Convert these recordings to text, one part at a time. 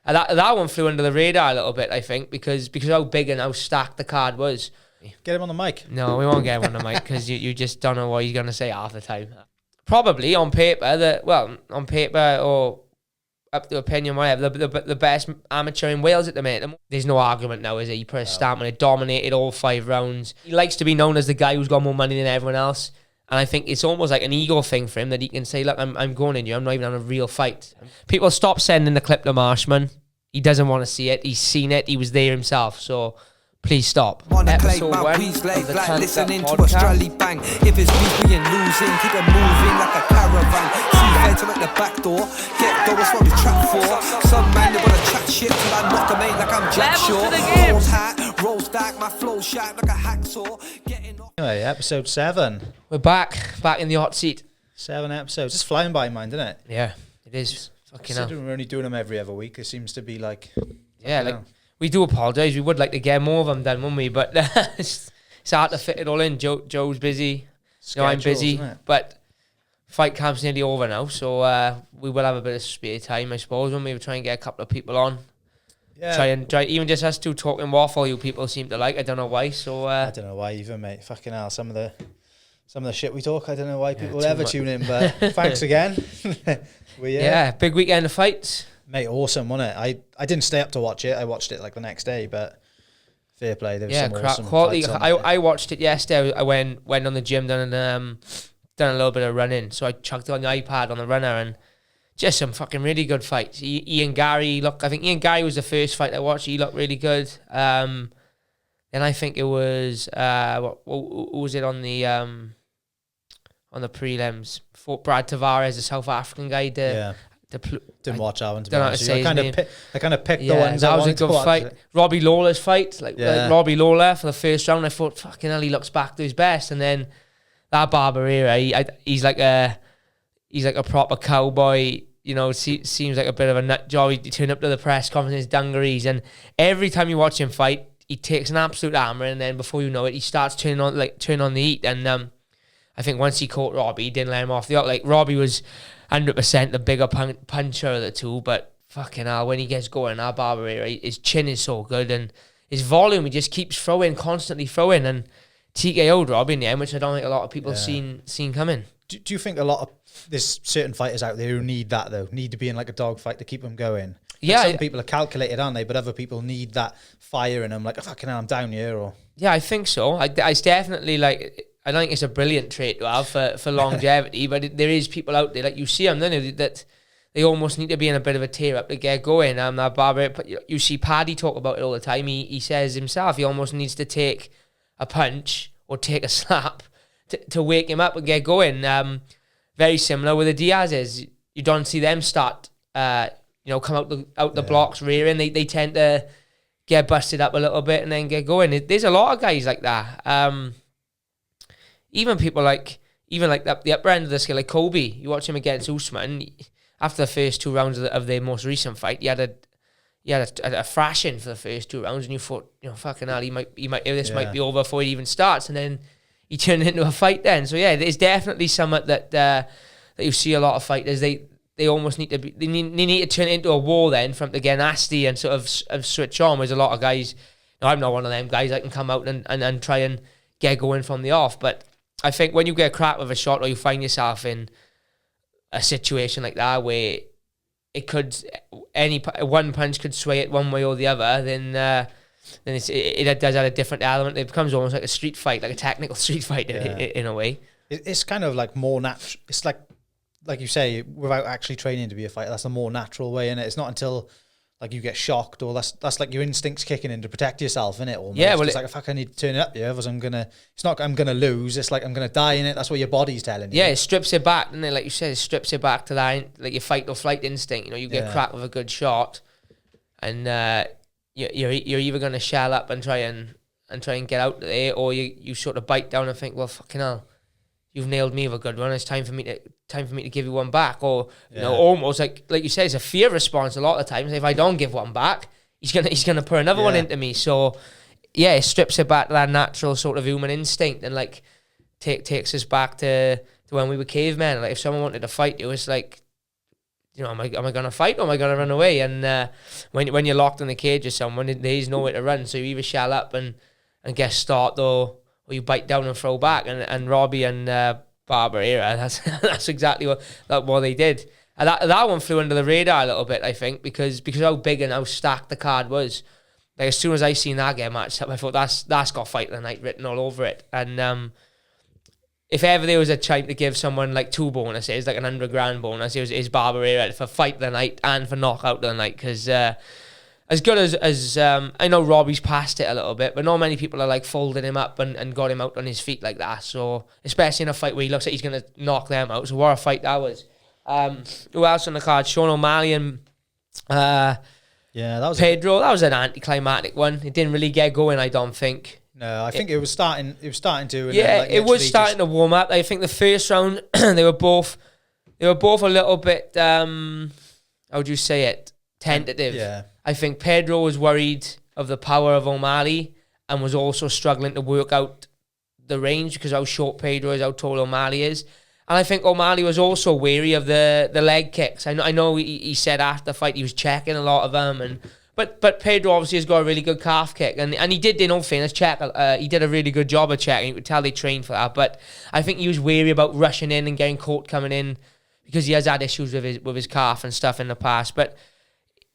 And that one flew under the radar a little bit, I think, because how big and how stacked the card was. Get him on the mic. No, we won't get him on the mic because you just don't know what he's going to say half the time. Probably on paper, on paper or up to opinion, whatever, the best amateur in Wales at the minute. There's no argument now, is it? He put a stamp on it, dominated all 5 rounds. He likes to be known as the guy who's got more money than everyone else. And I think it's almost like an ego thing for him that he can say, look, I'm going in you. I'm not even on a real fight. People stop sending the clip to Marshman. He doesn't want to see it. He's seen it. He was there himself. So please stop. Episode 1 of the listening to podcast. Bang. If it's beefy and losing, keep it moving like a caravan. See feds at the back door. Get go, that's what we trap for. Some man, they wanna chat shit till I knock them ain't like I'm Jack Shaw. Rolls hat, rolls back, my flow sharp like a hacksaw. Anyway, episode 7. We're back in the hot seat. 7 episodes. Just flying by, mind, isn't it? Yeah, it is. Fucking hell. We're only doing them every other week. It seems to be like... Yeah, like... We do apologise. We would like to get more of them done, wouldn't we? But it's hard to fit it all in. Joe's busy. I'm busy. But fight camp's nearly over now, so we will have a bit of spare time, I suppose, when we try and get a couple of people on. Yeah. Try even just us two talking waffle. You people seem to like. I don't know why. So I don't know why either, mate. Fucking hell, some of the shit we talk. I don't know why people will ever tune in. But thanks again. Big weekend of fights. Mate, awesome, wasn't it? I didn't stay up to watch it. I watched it like the next day, but fair play. There was some awesome quality. fights on I watched it yesterday. I went on the gym, done a little bit of running. So I chucked it on the iPad on the runner and just some fucking really good fights. Ian Gary, I think Ian Gary was the first fight I watched. He looked really good. Then I think it was who was it on the prelims? Fought Brad Tavares, the South African guy. Didn't watch that one. I kind of picked the ones that was a good fight. Robbie Lawler's fight, like Robbie Lawler for the first round. I thought, fucking hell, he looks back to his best. And then that Barboza, he's like a proper cowboy. You know, seems like a bit of a nut job. He turned up to the press conference in his dungarees, and every time you watch him fight, he takes an absolute hammer, and then before you know it, he starts turning on the heat. And I think once he caught Robbie, he didn't let him off the like Robbie was 100% the bigger puncher of the two, but fucking hell, when he gets going, our Barboza, his chin is so good, and his volume, he just keeps constantly throwing, and TKO'd Robbie in the end, which I don't think a lot of people seen coming. Do you think a lot of there's certain fighters out there who need that though, need to be in like a dogfight to keep them going? Yeah, some people are calculated, aren't they? But other people need that fire in them, like, oh, fucking hell, I'm down here. Or yeah, I think so. I definitely like. I don't think it's a brilliant trait to have for longevity, but there is people out there, like you see them, don't you, that they almost need to be in a bit of a tear up to get going. That Barber, you see Paddy talk about it all the time. He says himself he almost needs to take a punch or take a slap to wake him up and get going. Very similar with the Diaz's. You don't see them start, come out the blocks rearing. They tend to get busted up a little bit and then get going. There's a lot of guys like that. Even people like the upper end of the scale, like Kobe. You watch him against Usman. After the first 2 rounds of their most recent fight, he had a thrashing for the first 2 rounds, and you thought, fucking hell, might be over before it even starts, and then he turned it into a fight then. So yeah, there's definitely something that you see a lot of fighters. They almost need to be. They need to turn it into a war then from to get nasty and sort of switch on. Whereas a lot of guys, I'm not one of them guys that can come out and try and get going from the off, but I think when you get cracked with a shot or you find yourself in a situation like that where one punch could sway it one way or the other, then it does add a different element. It becomes almost like a street fight, like a technical street fight in a way. It's kind of like more natural. It's like you say, without actually training to be a fighter, that's the more natural way, innit? It's not until like you get shocked or that's like your instincts kicking in to protect yourself, innit? Almost. Yeah, well, it's like, fuck, I need to turn it up here, otherwise I'm gonna lose. It's like I'm gonna die in it. That's what your body's telling you. Yeah, it strips it back, and then like you said, it strips it back to that like your fight or flight instinct. You get cracked with a good shot, and you're either gonna shell up and try and get out there, or you sort of bite down and think, well, fucking hell, you've nailed me with a good one. It's time for me to give you one back, or almost like you said, it's a fear response. A lot of the times, if I don't give one back, he's gonna put another one into me. So yeah, it strips it back to that natural sort of human instinct, and like takes us back to when we were cavemen. Like if someone wanted to fight you, it's like you know, am I going to fight or am I going to run away? And when you're locked in a cage with someone, there's nowhere to run. So you either shell up and get stopped or you bite down and throw back. And Robbie and Barboza, that's exactly what they did. And that one flew under the radar a little bit, I think, because how big and how stacked the card was. Like, as soon as I seen that get matched up, I thought that's got fight of the night written all over it. And if ever there was a time to give someone like 2 bonuses, like an $100,000 bonus, it was Barboza for fight of the night and for knockout of the night. Because as good as I know Robbie's passed it a little bit, but not many people are like folding him up and got him out on his feet like that. So especially in a fight where he looks like he's going to knock them out. So what a fight that was. Who else on the card? Sean O'Malley and that was Pedro. That was an anticlimactic one. It didn't really get going, I don't think. No, I think it was starting to. And yeah, then, like, it was starting to warm up. I think the first round they were both a little bit how would you say it? Tentative. Yeah. I think Pedro was worried of the power of O'Malley and was also struggling to work out the range because how short Pedro is, how tall O'Malley is. And I think O'Malley was also wary of the leg kicks. I know he said after the fight he was checking a lot of them, but Pedro obviously has got a really good calf kick, and he did, in all fairness, check. He did a really good job of checking. You could tell they trained for that. But I think he was wary about rushing in and getting caught coming in because he has had issues with his calf and stuff in the past. But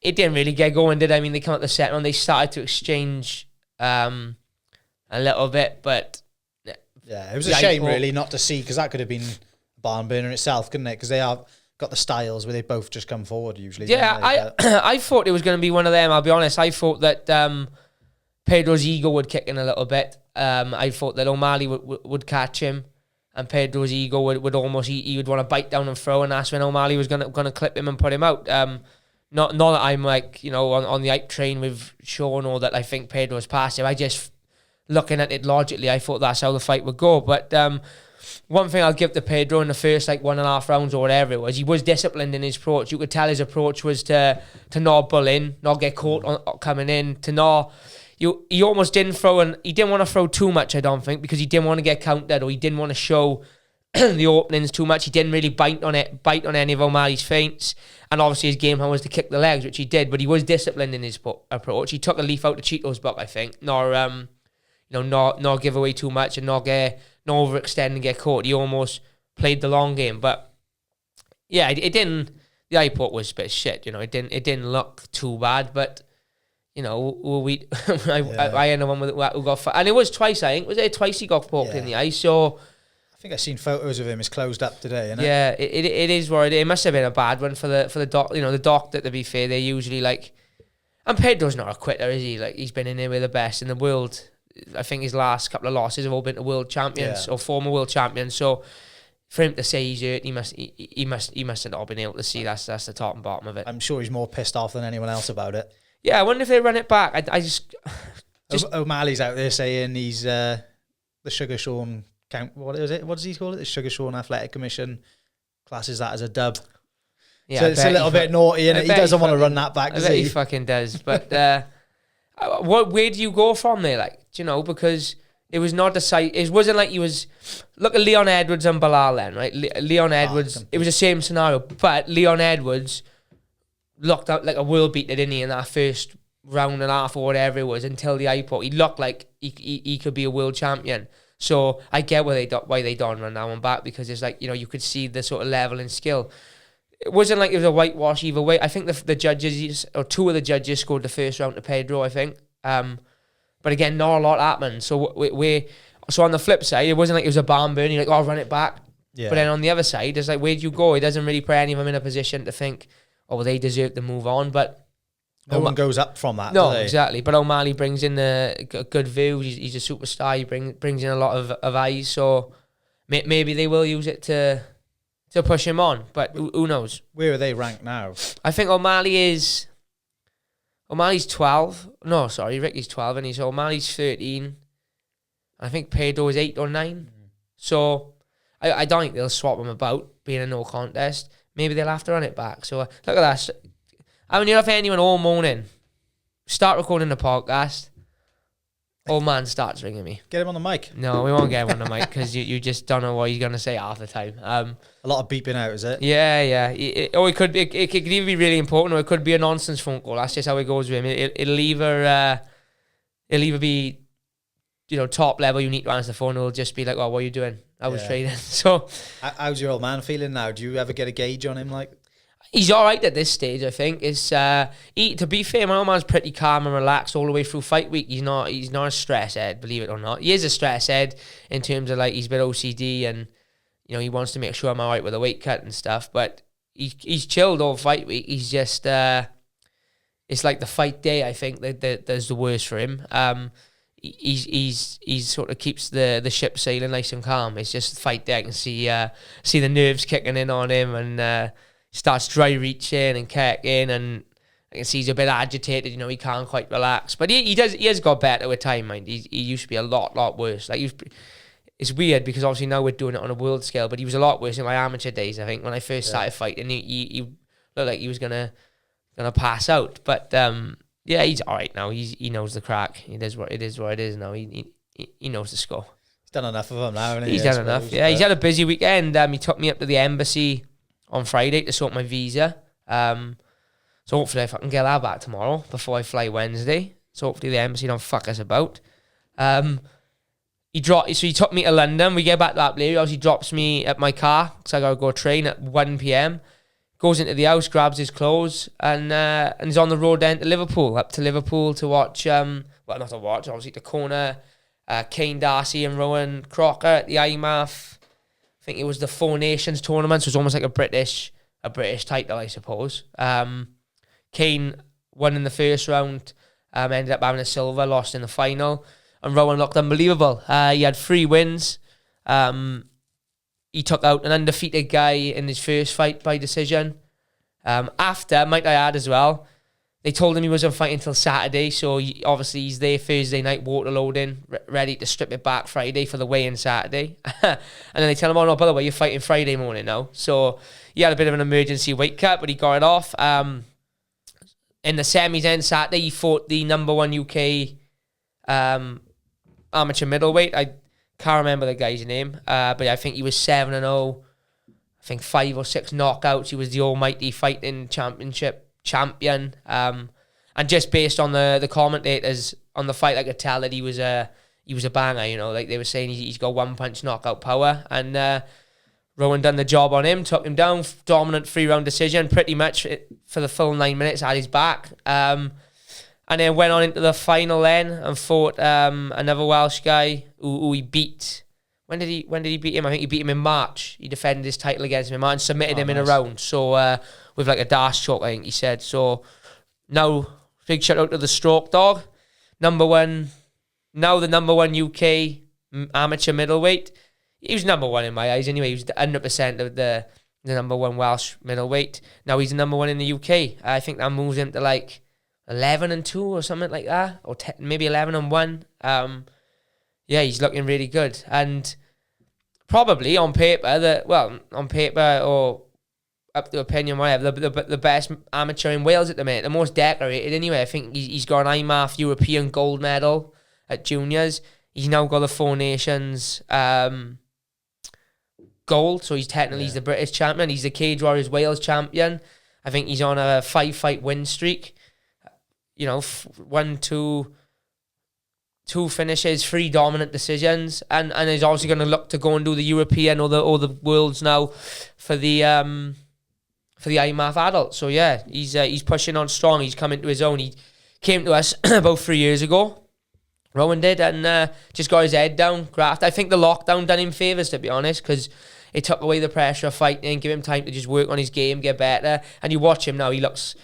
it didn't really get going, did it? I mean, they come out the second round, they started to exchange a little bit, but yeah, it was a shame really not to see, because that could have been barn burner itself, couldn't it? Because they have got the styles where they both just come forward usually. Yeah, I thought it was going to be one of them. I'll be honest. I thought that Pedro's ego would kick in a little bit. I thought that O'Malley would catch him, and Pedro's ego would almost he would want to bite down and throw, and that's when O'Malley was going to clip him and put him out. Not that I'm like, you know, on the hype train with Sean or that I think Pedro's past him. I just, looking at it logically, I thought that's how the fight would go. But one thing I'll give to Pedro in the first like 1.5 rounds or whatever it was, he was disciplined in his approach. You could tell his approach was to not bull in, not get caught on coming in, to not. He almost didn't throw, and he didn't want to throw too much, I don't think, because he didn't want to get countered, or he didn't want to show the openings too much. He didn't really bite on any of O'Malley's feints, and obviously his game plan was to kick the legs, which he did, but he was disciplined in his approach. He took a leaf out of Cheeto's book, I think, not give away too much and not overextend and get caught. He almost played the long game, but yeah, it didn't. The eye port was a bit shit, you know. It didn't look too bad, but you know, I ended one with who got, and it was twice. I think was it twice he got poked in the eye. So I think I've seen photos of him. It's closed up today, isn't it? Yeah, it is what it must have been a bad one for the doc. You know, the doctor, to be fair, they usually like. And Pedro's not a quitter, is he? Like, he's been in there with the best in the world. I think his last couple of losses have all been to world champions or former world champions. So for him to say he's hurt, he must have not been able to see that's the top and bottom of it. I'm sure he's more pissed off than anyone else about it. Yeah, I wonder if they run it back. I just O'Malley's out there saying he's the Sugar Sean count. What is it? What does he call it? The Sugar Sean Athletic Commission classes that as a dub. Yeah, so it's a little bit naughty, and he doesn't want to run that back. He fucking does. But where do you go from there? Like, do you know, because it was not it wasn't like he was. Look at Leon Edwards and Bilal then, right? Leon Edwards. It was the same scenario, but Leon Edwards looked out like a world beater, didn't he, in that first round and a half or whatever it was, until the iPod. He looked like he could be a world champion. So I get why they don't run that one back, because it's like, you know, you could see the sort of level and skill. It wasn't like it was a whitewash either way. I think the judges, or two of the judges, scored the first round to Pedro, I think. But again, not a lot happened. So so on the flip side, it wasn't like it was a barn burn. You're like, oh, run it back. Yeah. But then on the other side, it's like, where'd you go? It doesn't really put any of them in a position to think, oh, well, they deserve to move on. But no one goes up from that. No, exactly. But O'Malley brings in a good view. He's a superstar. He brings in a lot of eyes. So maybe they will use it to push him on. But who knows? Where are they ranked now? I think O'Malley's 12. No, sorry, Ricky's 12, and O'Malley's 13. I think Pedro is 8 or 9. So I don't think they'll swap him about, being a no contest. Maybe they'll have to run it back. So look at that. I mean, you'll have anyone all morning. Start recording the podcast. Old man starts ringing me. Get him on the mic. No, we won't get him on the mic because you just don't know what he's going to say half the time. A lot of beeping out, is it? Yeah. It could either be really important or it could be a nonsense phone call. That's just how it goes with him. It'll either be, top level, you need to answer the phone, or it'll just be like, oh, what are you doing? I was training. So, how's your old man feeling now? Do you ever get a gauge on him? Like, he's all right at this stage, I think. To be fair, my old man's pretty calm and relaxed all the way through fight week. He's not a stress head, believe it or not. He is a stress head in terms of like he's a bit OCD and he wants to make sure I'm all right with the weight cut and stuff. But he's chilled all fight week. He's just it's like the fight day. I think that's the worst for him. He's sort of keeps the ship sailing nice and calm. It's just the fight day. I can see the nerves kicking in on him and. Starts dry reaching and kicking, and I can see he's a bit agitated. He can't quite relax, but he has got better with time. Mind, he used to be a lot worse. Like it's weird because obviously now we're doing it on a world scale, but he was a lot worse in my amateur days. I think when I first started fighting, he looked like he was gonna pass out. But he's all right now. He knows the crack. It is what it is now. He knows the score. He's done enough of them now, hasn't he? He's done enough. Yeah, he's had a busy weekend. He took me up to the embassy on Friday to sort my visa. So hopefully if I can get that back tomorrow before I fly Wednesday. So hopefully the embassy don't fuck us about. He took me to London. We get back to that place. He drops me at my car because I got to go train at 1 p.m. Goes into the house, grabs his clothes, and he's on the road then to Liverpool, up to Liverpool to watch, not to watch, obviously to corner Kane, Darcy and Rowan Crocker at the IMAF. I think it was the Four Nations tournament, so it was almost like a British title, I suppose. Kane won in the first round, ended up having a silver, lost in the final, and Rowan looked unbelievable. He had 3 wins. He took out an undefeated guy in his first fight by decision. After, might I add as well, they told him he wasn't fighting until Saturday, so obviously he's there Thursday night, water loading, ready to strip it back Friday for the weigh-in Saturday. And then they tell him, oh no, by the way, you're fighting Friday morning now. So he had a bit of an emergency weight cut, but he got it off. In the semis end Saturday, he fought the number 1 UK amateur middleweight. I can't remember the guy's name, but I think he was 7-0. I think 5 or 6 knockouts. He was the almighty fighting championship champion, and just based on the commentators on the fight, I could tell that he was a banger. Like they were saying, he's got 1-punch knockout power, and Rowan done the job on him, took him down, dominant 3-round decision, pretty much for the full 9 minutes, had his back, and then went on into the final then and fought another Welsh guy who he beat. When did he beat him? I think he beat him in March. He defended his title against him in March and submitted him in a round. So with like a dash choke, I think he said. So now, big shout out to the Stroke Dog, the number 1 UK amateur middleweight. He was number 1 in my eyes anyway. He was 100% of the number 1 Welsh middleweight. Now he's the number 1 in the UK. I think that moves him to like 11-2 or something like that, or maybe 11-1. He's looking really good, and probably on paper or up to opinion, whatever, the best amateur in Wales at the minute, the most decorated anyway. I think he's got an IMAF European gold medal at juniors. He's now got the Four Nations gold, so he's the British champion. He's the Cage Warriors Wales champion. I think he's on a 5-fight win streak. 2 finishes, 3 dominant decisions, and he's obviously going to look to go and do the European or the Worlds now for the IMAF adult. So yeah, he's pushing on strong. He's coming to his own. He came to us about 3 years ago. Rowan did, and just got his head down, graft. I think the lockdown done him favours, to be honest, because it took away the pressure of fighting, give him time to just work on his game, get better. And you watch him now, he looks.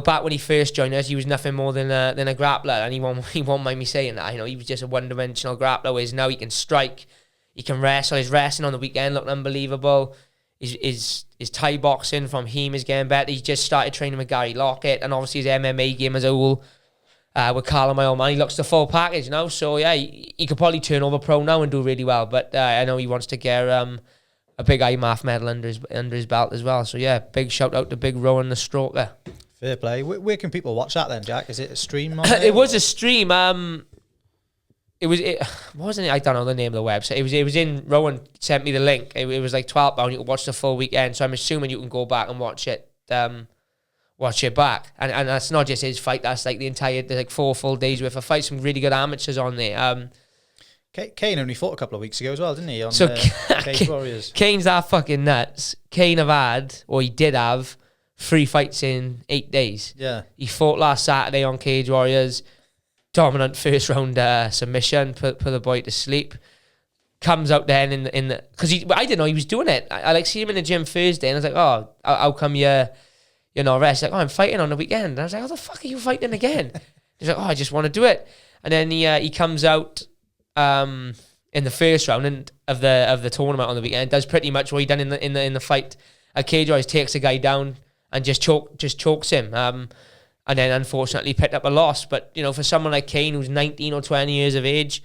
Back when he first joined us, he was nothing more than a grappler, and he won't mind me saying that. He was just a one-dimensional grappler. Whereas now he can strike, he can wrestle. His wrestling on the weekend looked unbelievable. His Thai boxing from him is getting better. He's just started training with Gary Lockett, and obviously his MMA game as a whole with Carl, my old man. He looks the full package now. So yeah, he could probably turn over pro now and do really well. But I know he wants to get a big IMAF medal under his belt as well. So yeah, big shout out to Big Rowan the Stroker. Fair play. Where can people watch that then, Jack? Is it a stream on it was a stream. it wasn't it, I don't know the name of the website. It was in Rowan sent me the link. It was like £12. You could watch the full weekend. So I'm assuming you can go back and watch it back. And that's not just his fight. That's like there's like 4 full days worth of fights. Some really good amateurs on there. Kane only fought a couple of weeks ago as well, didn't he? On Cage Warriors. Kane's that fucking nuts. Kane Avad, or he did have 3 fights in 8 days. Yeah. He fought last Saturday on Cage Warriors. Dominant first round submission, put the boy to sleep. Comes out then in the because I didn't know he was doing it. I like see him in the gym Thursday, and I was like, oh, how come you're not rest? Like, oh, I'm fighting on the weekend. And I was like, how the fuck are you fighting again? He's like, oh, I just want to do it. And then he comes out in the first round of the tournament on the weekend. Does pretty much what he done in the fight at Cage Warriors. Takes a guy down and just chokes him. And then unfortunately picked up a loss. But, for someone like Kane who's 19 or 20 years of age,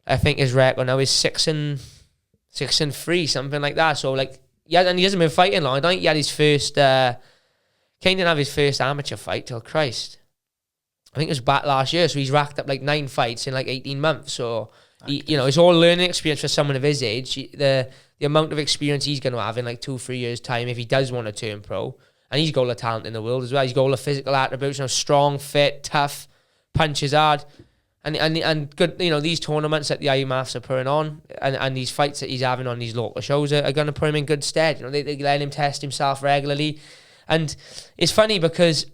I think his record now is 6-3, something like that. So and he hasn't been fighting long. I don't think he had his first Kane didn't have his first amateur fight till Christ. I think it was back last year, so he's racked up 9 fights in 18 months. So it's all learning experience for someone of his age. The amount of experience he's gonna have in 2-3 years' time if he does want to turn pro. And he's got all the talent in the world as well. He's got all the physical attributes, strong, fit, tough, punches hard. And good, these tournaments that the IMAFs are putting on and these fights that he's having on these local shows are going to put him in good stead. They let him test himself regularly. And it's funny because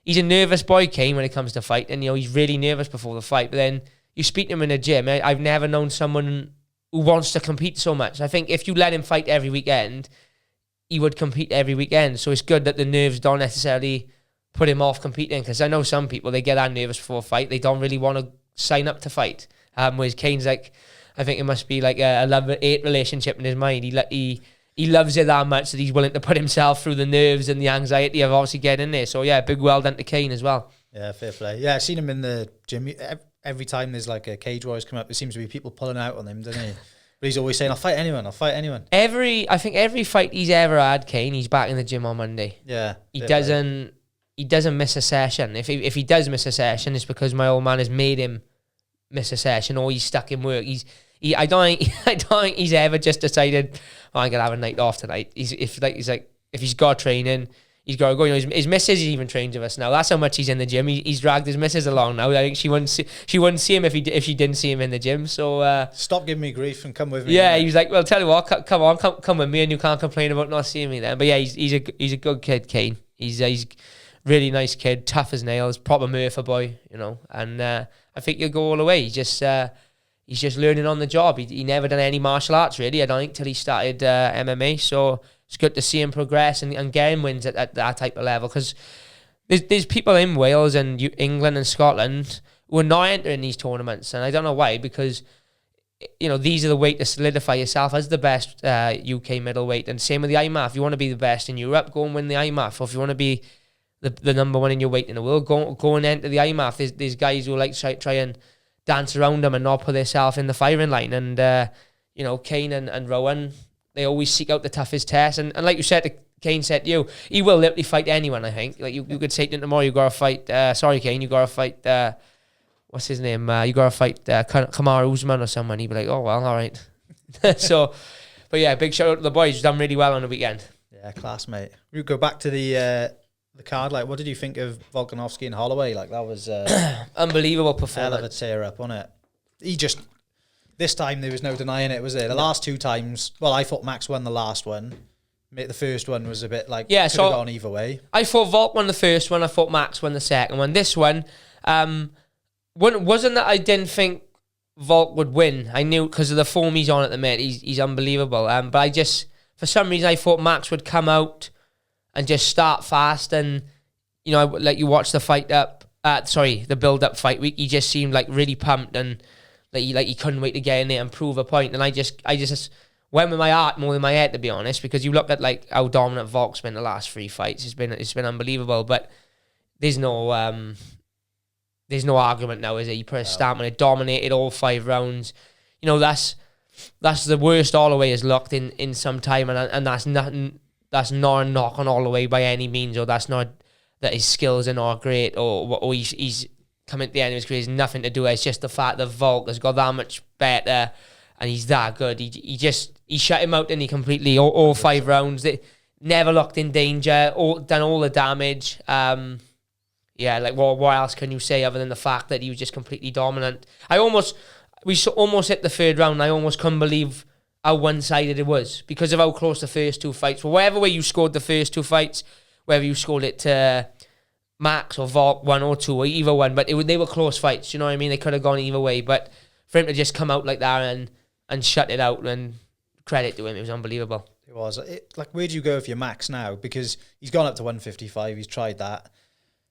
he's a nervous boy, Kane, when it comes to fighting. He's really nervous before the fight. But then you speak to him in a gym. I've never known someone who wants to compete so much. I think if you let him fight every weekend, he would compete every weekend. So it's good that the nerves don't necessarily put him off competing, because I know some people, they get that nervous before a fight. They don't really want to sign up to fight. Whereas Kane's I think it must be a love-hate relationship in his mind. He loves it that much that he's willing to put himself through the nerves and the anxiety of obviously getting in there. So yeah, big well done to Kane as well. Yeah, fair play. Yeah, I've seen him in the gym. Every time there's a Cage Warriors come up, there seems to be people pulling out on him, doesn't he? But he's always saying, I'll fight anyone. I think every fight he's ever had, Kane, he's back in the gym on Monday. Yeah. He doesn't miss a session. If he does miss a session, it's because my old man has made him miss a session, or he's stuck in work. I don't think he's ever just decided, oh, I'm gonna have a night off tonight. If he's got training, he's got to go. His missus even trains with us now. That's how much he's in the gym. He's dragged his missus along now. I think she wouldn't see him if she didn't see him in the gym. So stop giving me grief and come with me. Yeah, he was like, well, tell you what, come with me, and you can't complain about not seeing me then. But yeah, he's a good kid, Kane. He's really nice kid, tough as nails, proper Murphy boy, and I think he'll go all the way. He's just learning on the job. He never done any martial arts really, I don't think, till he started MMA. So it's good to see him progress and getting wins at that type of level, because there's people in Wales and England and Scotland who are not entering these tournaments, and I don't know why, because these are the way to solidify yourself as the best UK middleweight. And same with the IMAF. If you want to be the best in Europe, go and win the IMAF. Or if you want to be the number one in your weight in the world, go and enter the IMAF. There's guys who like try and dance around them and not put themselves in the firing line. And Kane and Rowan, they always seek out the toughest test. And like you said, Kane said to you, he will literally fight anyone, I think. Like you could say to him tomorrow, you got to fight, sorry Kane, you got to fight, what's his name? You got to fight Kamaru Usman or someone. He'd be like, oh, well, all right. So, but yeah, big shout out to the boys. He's done really well on the weekend. Yeah, class, mate. We go back to the card. What did you think of Volkanovski and Holloway? That was unbelievable performance. Hell of a tear up, wasn't it? This time there was no denying it, was there? The last 2 times, well, I thought Max won the last one. The first one was a bit could have gone either way. I thought Volk won the first one. I thought Max won the second one. This one, wasn't that I didn't think Volk would win. I knew because of the form he's on at the minute. He's unbelievable. But I just, for some reason, I thought Max would come out and just start fast. And, you watch the the build-up fight week, he just seemed really pumped and he couldn't wait to get in there and prove a point. And I just went with my heart more than my head, to be honest, because you look at how dominant Volk's been the last 3 fights. It's been unbelievable. But there's no argument now, is it? He put a stamp on it, dominated all 5 rounds. That's the worst Holloway has looked in some time, and that's nothing. That's not a knock on Holloway by any means, or that's not that his skills are not great, or he's come at the end of his career is nothing to do with it. It's just the fact that Volk has got that much better and he's that good. He shut him out, didn't he, completely, all 5 rounds. They never looked in danger, done all the damage. Yeah, like what else can you say other than the fact that he was just completely dominant? We almost hit the 3rd round and I almost couldn't believe how one-sided it was because of how close the first 2 fights were. Whatever way you scored the first 2 fights, whether you scored it to Max or Volk 1 or 2 or either one, but they were close fights, you know what I mean? They could have gone either way, but for him to just come out like that and shut it out, and credit to him, it was unbelievable. It was. Like, where do you go with your Max now? Because he's gone up to 155, he's tried that.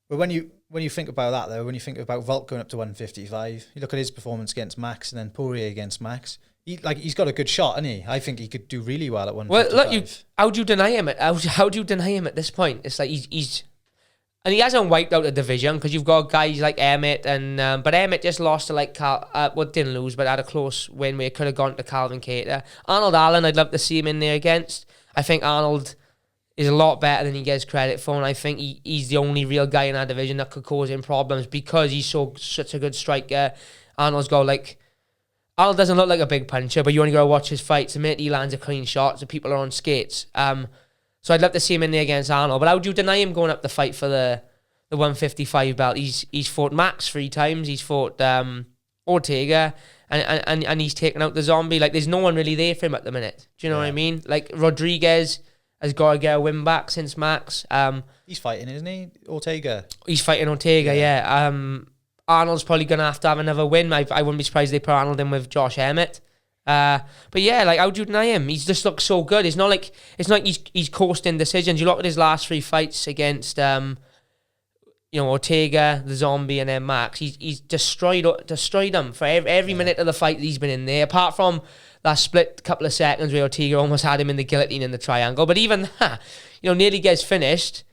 But when you think about that, though, when you think about Volk going up to 155, you look at his performance against Max and then Poirier against Max. He's got a good shot, hasn't he? I think he could do really well at 155. Well, look, how do you deny him? How do you deny him at this point? It's like he's and he hasn't wiped out the division because you've got guys like Emmett but Emmett just lost to like didn't lose, but had a close win where he could have gone to Calvin Kattar. Arnold Allen, I'd love to see him in there against. I think Arnold is a lot better than he gets credit for, and I think he's the only real guy in our division that could cause him problems because he's such a good striker. Arnold doesn't look like a big puncher, but you only got to watch his fights. The minute he lands a clean shot, so people are on skates. So I'd love to see him in there against Arnold, but how do you deny him going up to fight for the 155 belt? He's fought Max 3 times. He's fought Ortega, and he's taken out the Zombie. Like, there's no one really there for him at the minute. Do you know what I mean? Like, Rodriguez has got to get a win back since Max. He's fighting, isn't he? Ortega. He's fighting Ortega, yeah. Arnold's probably going to have another win. I wouldn't be surprised if they put Arnold in with Josh Emmett. But yeah, like, how do you deny him? He's just looks so good. It's not like he's coasting decisions. You look at his last 3 fights against Ortega, the Zombie, and then Max. He's destroyed them for every minute of the fight that he's been in there. Apart from that split couple of seconds where Ortega almost had him in the guillotine in the triangle. But even that, nearly gets finished.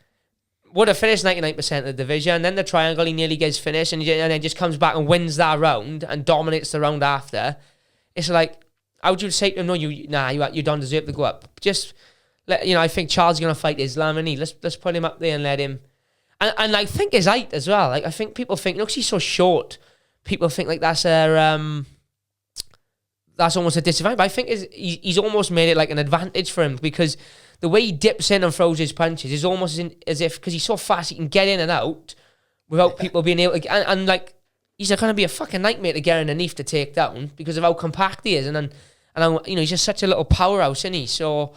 Would have finished 99% of the division. Then the triangle, he nearly gets finished, and then just comes back and wins that round and dominates the round after. It's like, how would you say to him, no, you don't deserve to go up. Just I think Charles is gonna fight Islam, and let's put him up there and let him. And I think his height as well. Like, I think people think, look, he's so short. People think like that's almost a disadvantage. But I think he's almost made it like an advantage for him because the way he dips in and throws his punches is almost as if, because he's so fast, he can get in and out without people being able to. And like, he's going to be a fucking nightmare to get underneath to take down because of how compact he is. And he's just such a little powerhouse, isn't he? So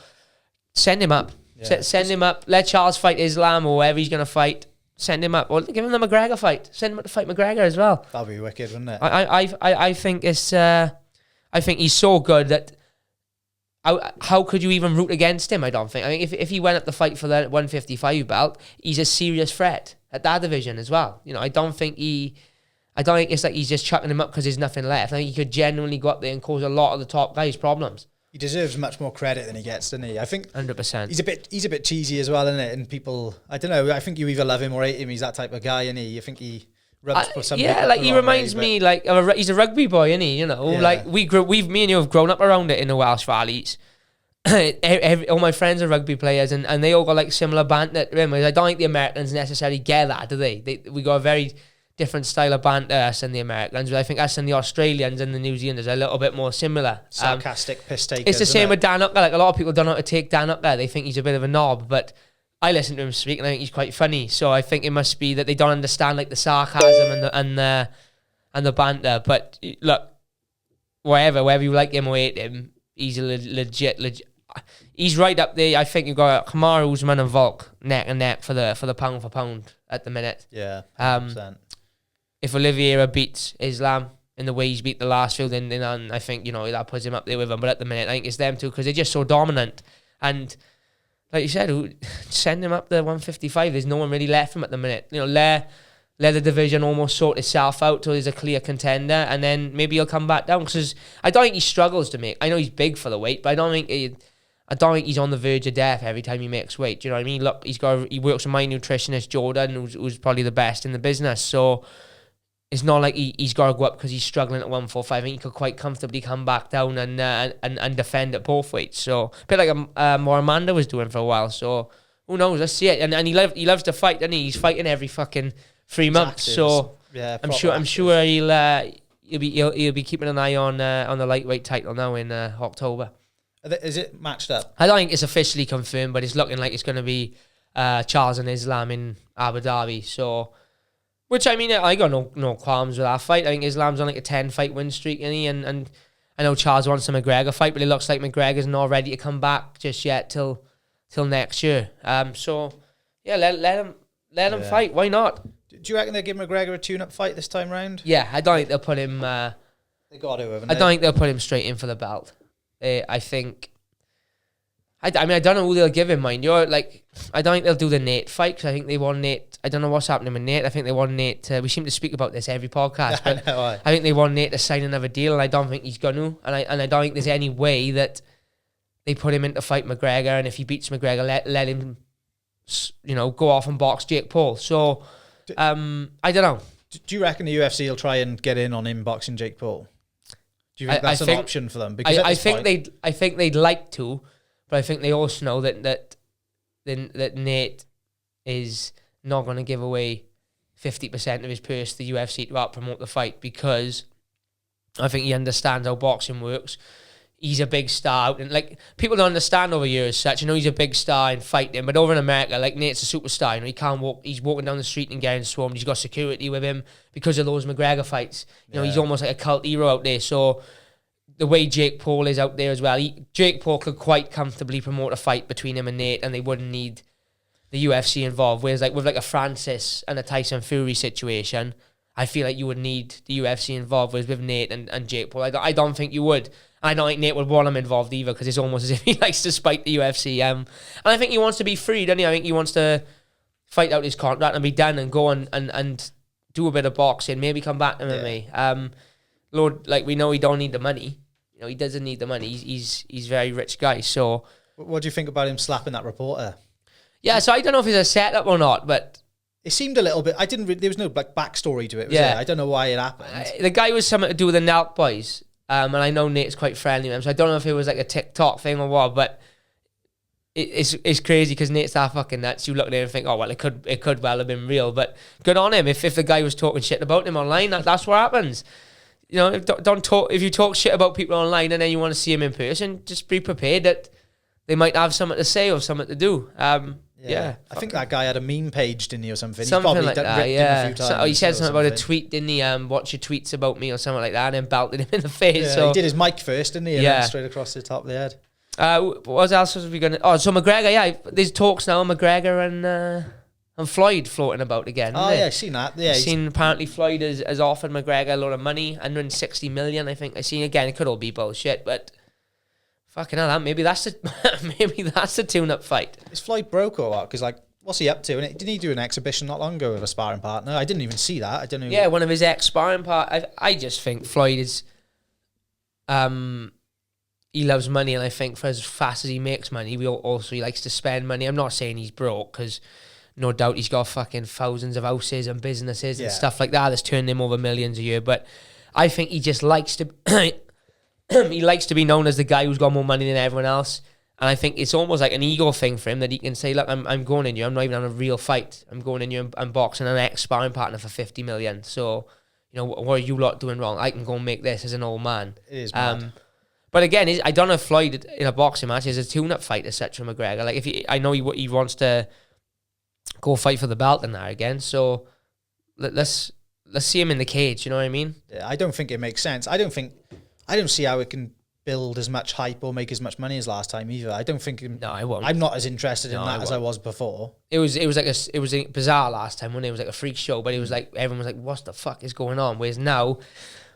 send him up. Yeah. Send him up. Let Charles fight Islam or whoever he's going to fight. Send him up. Or give him the McGregor fight. Send him up to fight McGregor as well. That'd be wicked, wouldn't it? I think it's. I think he's so good that. How could you even root against him? I don't think. I mean, if he went up to fight for the 155 belt, he's a serious threat at that division as well. I don't think it's like he's just chucking him up because there's nothing left. I think he could genuinely go up there and cause a lot of the top guys problems. He deserves much more credit than he gets, doesn't he? I think 100%. He's a bit cheesy as well, isn't it? And people, I don't know. I think you either love him or hate him. He's that type of guy, isn't he? I think he rubs for some. Yeah, like he reminds me like he's a rugby boy, isn't he? Like me and you have grown up around it in the Welsh Valleys. All my friends are rugby players, and they all got like similar banter. I don't think the Americans necessarily get that, do they? We got a very different style of banter, us and the Americans, but I think us and the Australians and the New Zealanders are a little bit more similar. Sarcastic piss takers. It's the same with Dan Hooker. Like, a lot of people don't know how to take Dan Hooker. They think he's a bit of a knob, but I listen to him speak and I think he's quite funny. So I think it must be that they don't understand like the sarcasm and the banter. But look, wherever you like him or hate him, he's a legit. He's right up there. I think you've got Kamaru Usman and Volk neck and neck for the pound for pound at the minute. Yeah. 100%. If Oliveira beats Islam in the way he's beat the last field, then I think that puts him up there with him. But at the minute, I think it's them two because they're just so dominant. And like you said, send him up the 155. There's no one really left him at the minute. Let the division almost sort itself out till there's a clear contender, and then maybe he'll come back down. Because I don't think he struggles to make. I know he's big for the weight, but I don't think he's on the verge of death every time he makes weight. Do you know what I mean? Look, he works with my nutritionist Jordan, who's probably the best in the business. So it's not like he's got to go up because he's struggling at 145. I think he could quite comfortably come back down and defend at both weights. So a bit like what Amanda was doing for a while. So who knows? Let's see it. And he loves to fight, doesn't he? He's fighting every fucking 3 months. So Yeah, I'm sure he'll be keeping an eye on the lightweight title now in October. Is it matched up? I don't think it's officially confirmed, but it's looking like it's going to be Charles and Islam in Abu Dhabi. So, which I mean, I got no qualms with that fight. I think Islam's on like a 10-fight win streak, and I know Charles wants a McGregor fight, but it looks like McGregor's not ready to come back just yet till next year. So yeah, let him fight. Why not? Do you reckon they'll give McGregor a tune-up fight this time round? Yeah, I don't think they'll put him. They got to, haven't I they? don't think they'll put him straight in for the belt. I think. I mean, I don't know who they'll give him, mind you. Like, I don't think they'll do the Nate fight, because I think they want Nate. I don't know what's happening with Nate. I think they want Nate to. We seem to speak about this every podcast, but I think they want Nate to sign another deal, and I don't think he's going to. And I don't think there's any way that they put him in to fight McGregor, and if he beats McGregor, let him, go off and box Jake Paul. So, I don't know. Do you reckon the UFC will try and get in on him boxing Jake Paul? Do you think that's an option for them? Because I think they'd like to. But I think they also know that Nate is not going to give away 50% of his purse to the UFC to out promote the fight, because I think he understands how boxing works. He's a big star, and like, people don't understand over here as such. He's a big star in fighting, but over in America, like, Nate's a superstar. He can't walk. He's walking down the street and getting swarmed. He's got security with him because of those McGregor fights. He's almost like a cult hero out there. So the way Jake Paul is out there as well, Jake Paul could quite comfortably promote a fight between him and Nate, and they wouldn't need the UFC involved. Whereas like with like a Francis and a Tyson Fury situation, I feel like you would need the UFC involved. Whereas with Nate and Jake Paul, I don't think you would. I don't think Nate would want him involved either, because it's almost as if he likes to spite the UFC. And I think he wants to be free, doesn't he? I think he wants to fight out his contract and be done and go and do a bit of boxing, maybe come back to MMA. Lord, like, we know he don't need the money. He doesn't need the money. He's a very rich guy. So, what do you think about him slapping that reporter? Yeah, so I don't know if it's a setup or not, but it seemed a little bit. There was no like backstory to it. Was there? I don't know why it happened. The guy was something to do with the Nelk boys, and I know Nate's quite friendly with him, so I don't know if it was like a TikTok thing or what. But it's crazy because Nate's that fucking nuts. You look at it and think, oh well, it could well have been real. But good on him. If the guy was talking shit about him online, that's what happens. Don't talk. If you talk shit about people online and then you want to see him in person, just be prepared that they might have something to say or something to do. I think that guy had a meme page, didn't he, or something? Something like that, yeah. A few times, he said something about a tweet, didn't he? Watch your tweets about me or something like that, and then belted him in the face. Yeah, so he did his mic first, didn't he? And then straight across the top of the head. What else was we going to... Oh, so McGregor, yeah. There's talks now, McGregor and Floyd floating about again. Oh, yeah, I've seen that. Yeah, seen apparently Floyd has offered McGregor a lot of money, 160 million, I think. I seen again, it could all be bullshit, but fucking hell, maybe that's the tune-up fight. Is Floyd broke or what? Because, like, what's he up to? And didn't he do an exhibition not long ago with a sparring partner? I didn't even see that. I don't know. Yeah, one of his ex-sparring partners. I just think Floyd is... he loves money, and I think for as fast as he makes money, he likes to spend money. I'm not saying he's broke, because no doubt he's got fucking thousands of houses and businesses and stuff like that that's turning him over millions a year. But I think he just likes to he likes to be known as the guy who's got more money than everyone else. And I think it's almost like an ego thing for him, that he can say, look, I'm going in you. I'm not even on a real fight. I'm going in you and boxing an ex-sparring partner for 50 million. So, what are you lot doing wrong? I can go and make this as an old man. It is mad. But again, I don't know if Floyd in a boxing match is a tune-up fight as such for McGregor. Like, I know he wants to go fight for the belt in there again. So let's see him in the cage. You know what I mean? Yeah, I don't think it makes sense. I don't see how it can build as much hype or make as much money as last time either. I don't think. No, I won't. I'm not as interested in that as I was before. It was bizarre last time when it was like a freak show, but it was like everyone was like, "What the fuck is going on?" Whereas now,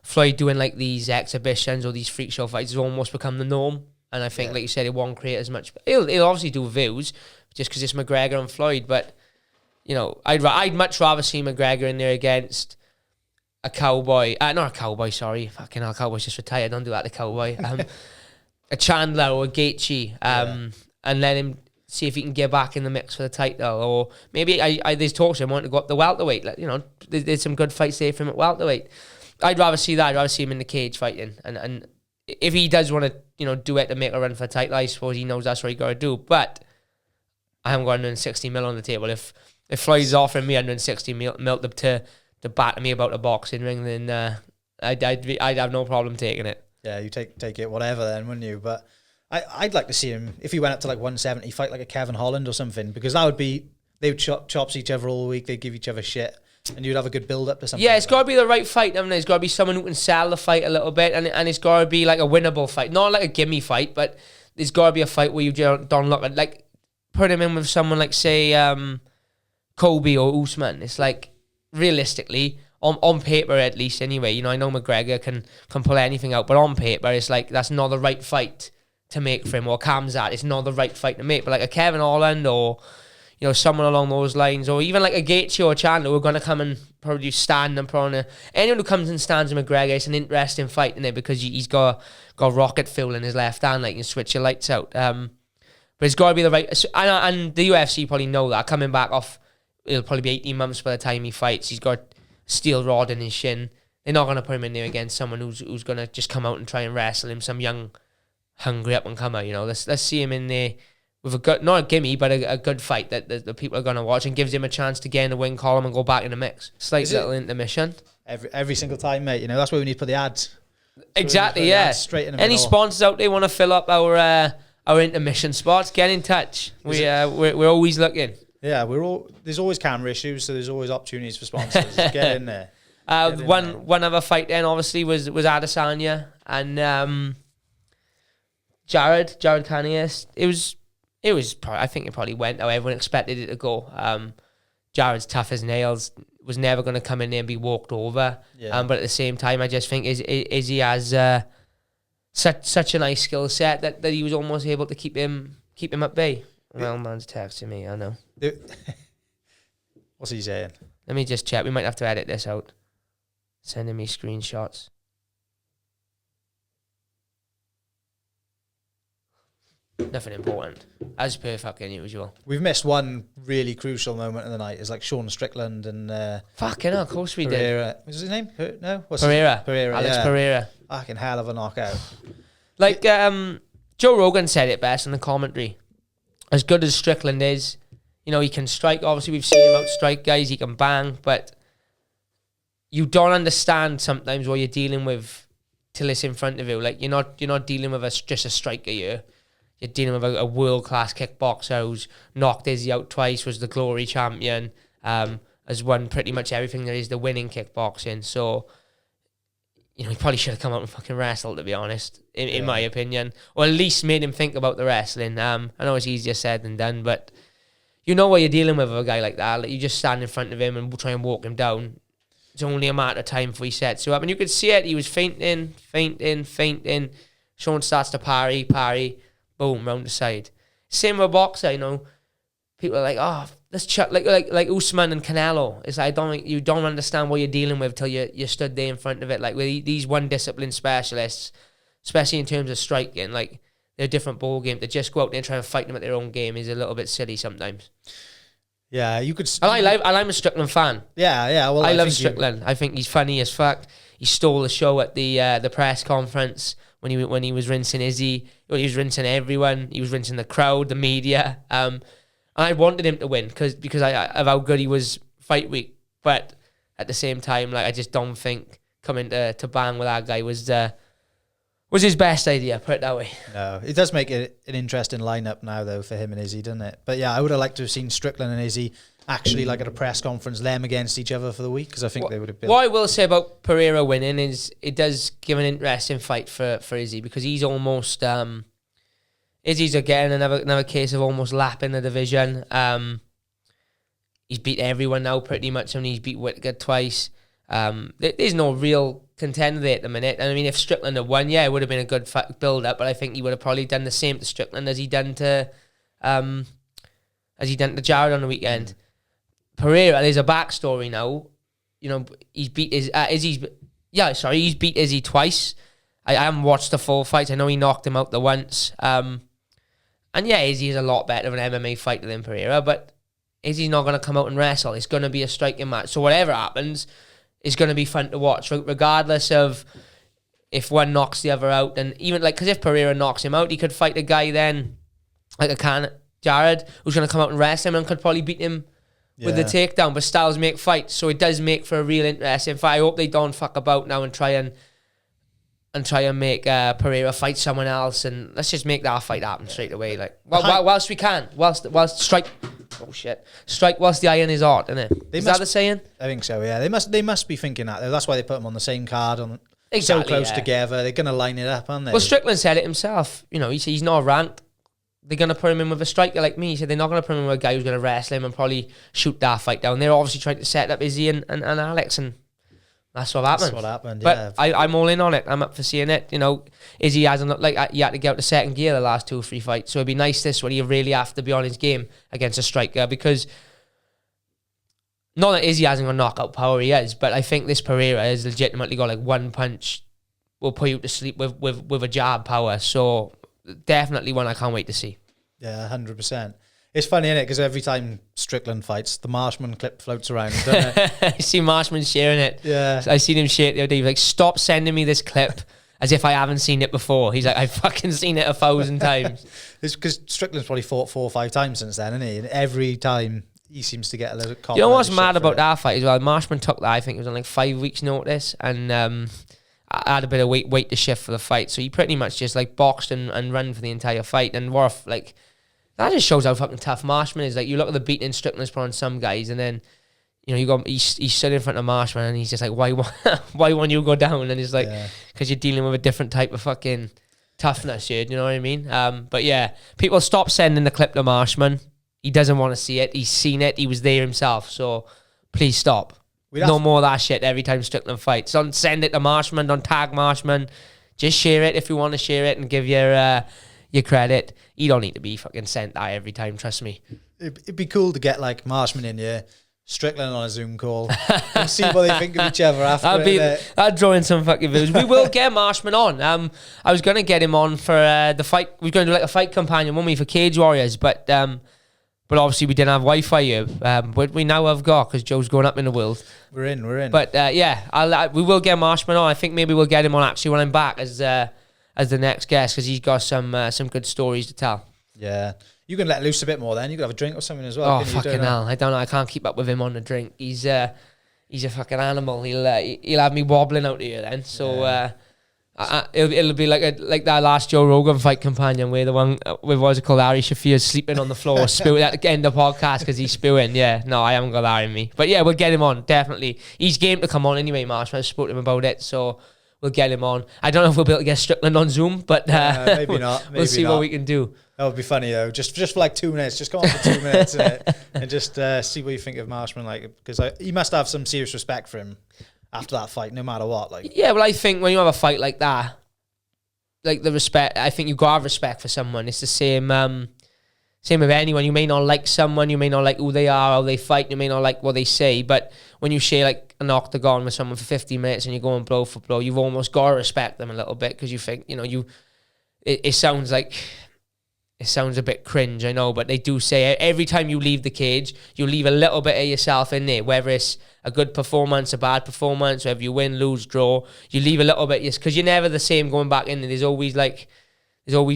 Floyd doing like these exhibitions or these freak show fights has almost become the norm. And I think, like you said, it won't create as much. He'll obviously do views just because it's McGregor and Floyd. But I'd much rather see McGregor in there against a cowboy. Not a cowboy. Sorry, fucking hell, Cowboy's just retired. Don't do that to Cowboy. A Chandler or a Gaethje. And let him see if he can get back in the mix for the title. Or maybe there's talks of him wanting to go up the welterweight. Like, there's some good fights there for him at welterweight. I'd rather see that. I'd rather see him in the cage fighting. And if he does want to, do it to make a run for the title, I suppose he knows that's what he got to do. But I haven't got 160 mil on the table. If Floyd's offering me 160 mil to to batter me about a boxing ring, then I'd have no problem taking it. Yeah, you take it whatever then, wouldn't you? But I'd like to see him, if he went up to like 170, fight like a Kevin Holland or something, because that would be, they would chops each other all week, they'd give each other shit, and you'd have a good build-up to something. Yeah, it's got to be the right fight. I mean, it's got to be someone who can sell the fight a little bit, and it's got to be like a winnable fight. Not like a gimme fight, but there's got to be a fight where you don't look at, like, put him in with someone like, say, Kobe or Usman. It's like, realistically, on paper at least anyway, you know, I know McGregor can pull anything out, but on paper, it's like, that's not the right fight to make for him, or Khamzat, it's not the right fight to make. But like a Kevin Holland, or, you know, someone along those lines, or even like a Gaethje or Chandler, who are going to come and probably stand and probably anyone who comes and stands with McGregor, it's an interesting fight, isn't it? Because he's got rocket fuel in his left hand, like, you can switch your lights out. But it's got to be the right, and the UFC probably know that, coming back off, it'll probably be 18 months by the time he fights. He's got steel rod in his shin. They're not going to put him in there against someone who's going to just come out and try and wrestle him, some young, hungry up and comer. You know, let's see him in there with a good, not a gimme, but a good fight that the people are going to watch, and gives him a chance to get in the win column and go back in the mix. Slight little intermission. Every single time, mate. You know, that's why we need to put the ads. Exactly, yeah. Straight in the Any middle. sponsors out there want to fill up our intermission spots, get in touch. We're always looking. Yeah, there's always camera issues, so there's always opportunities for sponsors. Get in there. One other fight then obviously was Adesanya and Jared Cannonier. It was I think it probably went how everyone expected it to go. Jared's tough as nails, was never going to come in there and be walked over. Yeah. But at the same time, I just think Izzy has such a nice skill set that he was almost able to keep him at bay. Well, man's texting me, I know. What's he saying? Let me just check. We might have to edit this out. Sending me screenshots. Nothing important. As per fucking usual. We've missed one really crucial moment of the night. It's like Sean Strickland and fucking hell, of course we Pereira. did. Was his name? No? What's Pereira. Pereira. Alex yeah. Pereira. Fucking hell of a knockout. Like, Joe Rogan said it best in the commentary. As good as Strickland is, you know, he can strike. Obviously, we've seen him outstrike guys. He can bang, but you don't understand sometimes what you're dealing with till it's in front of you. Like, you're not dealing with just a striker here. You're dealing with a world-class kickboxer who's knocked Izzy out twice, was the glory champion, has won pretty much everything there is to win in kickboxing. So, you know, he probably should have come out and fucking wrestled, to be honest, in my opinion. Or at least made him think about the wrestling. I know it's easier said than done, but you know what you're dealing with a guy like that. Like, you just stand in front of him and try and walk him down. It's only a matter of time before he sets you up. And you could see it. He was feinting. Sean starts to parry. Boom, round the side. Same with a boxer, you know. People are like, oh, let's chuck like Usman and Canelo. It's like, you don't understand what you're dealing with till you stood there in front of it. Like, with these one discipline specialists, especially in terms of striking, like, they're a different ball game. To just go out there and try and fight them at their own game is a little bit silly sometimes. Yeah, you could. I'm a Strickland fan. Yeah. Well, I love Strickland. I think he's funny as fuck. He stole the show at the press conference when he was rinsing Izzy. He was rinsing everyone. He was rinsing the crowd, the media. And I wanted him to win because of how good he was fight week. But at the same time, like, I just don't think coming to bang with that guy was his best idea. Put it that way. No, it does make it an interesting lineup now, though, for him and Izzy, doesn't it? But yeah, I would have liked to have seen Strickland and Izzy actually, like, at a press conference, them against each other for the week, because I think they would have been. What I will say about Pereira winning is it does give an interesting fight for Izzy, because he's almost Izzy's again another case of almost lapping the division. He's beat everyone now pretty much, and he's beat Whittaker twice. There's no real contender there at the minute. And I mean, if Strickland had won, it would have been a good build up, but I think he would have probably done the same to Strickland as he done to Jared on the weekend. Pereira, there's a backstory now. You know, he's beat he's beat Izzy twice. I haven't watched the full fights. I know he knocked him out the once. And yeah, Izzy is a lot better of an MMA fighter than Pereira, but Izzy's not going to come out and wrestle. It's going to be a striking match. So whatever happens, it's going to be fun to watch, regardless of if one knocks the other out. And even, like, because if Pereira knocks him out, he could fight a guy then, like Jared, who's going to come out and wrestle him and could probably beat him with the takedown, but styles make fights, so it does make for a real interesting fight. I hope they don't fuck about now and try and make Pereira fight someone else, and let's just make that fight happen straight away. Like, whilst we can, whilst strike. Oh shit! Strike whilst the iron is hot, isn't it? Is that the saying? I think so. Yeah, they must be thinking that. That's why they put them on the same card, exactly, so close together. They're gonna line it up, aren't they? Well, Strickland said it himself. You know, he's not ranked. They're going to put him in with a striker like me. He said they're not going to put him in with a guy who's going to wrestle him and probably shoot that fight down. They're obviously trying to set up Izzy and Alex, and that's what happened. That's what happened, yeah. But I'm all in on it. I'm up for seeing it. You know, Izzy hasn't looked like he had to get out to second gear the last 2 or 3 fights. So it'd be nice this one. He really have to be on his game against a striker, because not that Izzy hasn't got knockout power, he is, but I think this Pereira has legitimately got like one punch will put you to sleep with a jab power. So definitely one I can't wait to see. Yeah, 100%. It's funny, isn't it? Because every time Strickland fights, the Marshman clip floats around, doesn't it? I see Marshman sharing it. Yeah. I seen him share it the other day. He's like, stop sending me this clip as if I haven't seen it before. He's like, I've fucking seen it 1,000 times. It's because Strickland's probably fought 4 or 5 times since then, isn't he? And every time he seems to get a little caught. You know what's mad about that fight as well? Marshman took that, I think it was on like 5 weeks' notice, and I had a bit of weight to shift for the fight, so he pretty much just like boxed and ran for the entire fight. And Worf, like, that just shows how fucking tough Marshman is. Like, you look at the beating Strickland's put on some guys, and then, you know, you go, he stood in front of Marshman, and he's just like, why won't you go down? And it's like, because you're dealing with a different type of fucking toughness, you know what I mean? But yeah, people stop sending the clip to Marshman. He doesn't want to see it. He's seen it. He was there himself. So please stop. No more of that shit every time Strickland fights. Don't send it to Marshman. Don't tag Marshman. Just share it if you want to share it and give your credit. You don't need to be fucking sent that every time, trust me. It'd be cool to get like Marshman in here, Strickland on a Zoom call, and see what they think of each other after. That'd draw in some fucking views. We will get Marshman on. I was going to get him on for the fight. We were going to do like a fight companion, weren't we, for Cage Warriors, but obviously we didn't have Wi-Fi here. But we now have got, because Joe's going up in the world. We're in. But yeah, we will get Marshman on. I think maybe we'll get him on actually when I'm back as the next guest, because he's got some good stories to tell. Yeah. You can let loose a bit more then. You could have a drink or something as well. Oh, fucking hell. I don't know. I can't keep up with him on the drink. He's a fucking animal. He'll have me wobbling out here then. So it'll be like that last Joe Rogan fight companion where the one with what's it called, Ari Shafir sleeping on the floor, spewing at the end of the podcast because he's spewing. Yeah, no, I haven't got that in me. But yeah, we'll get him on, definitely. He's game to come on anyway, Marshall. I spoke to him about it, so we'll get him on. I don't know if we'll be able to get Strickland on Zoom, but maybe not. We'll see what we can do. That would be funny though. Just for like 2 minutes. Just come on for 2 minutes and just see what you think of Marshman. Like, because he must have some serious respect for him after that fight, no matter what. Like, yeah, well, I think when you have a fight like that, like the respect, I think you got to have respect for someone. It's the same with anyone. You may not like someone, you may not like who they are, how they fight, you may not like what they say, but when you share like an octagon with someone for 15 minutes and you're going blow for blow, you've almost got to respect them a little bit, because you think, you know, it sounds like, it sounds a bit cringe, I know, but they do say every time you leave the cage, you leave a little bit of yourself in there, whether it's a good performance, a bad performance, whether you win, lose, draw, you leave a little bit, because you're never the same going back in there. There's always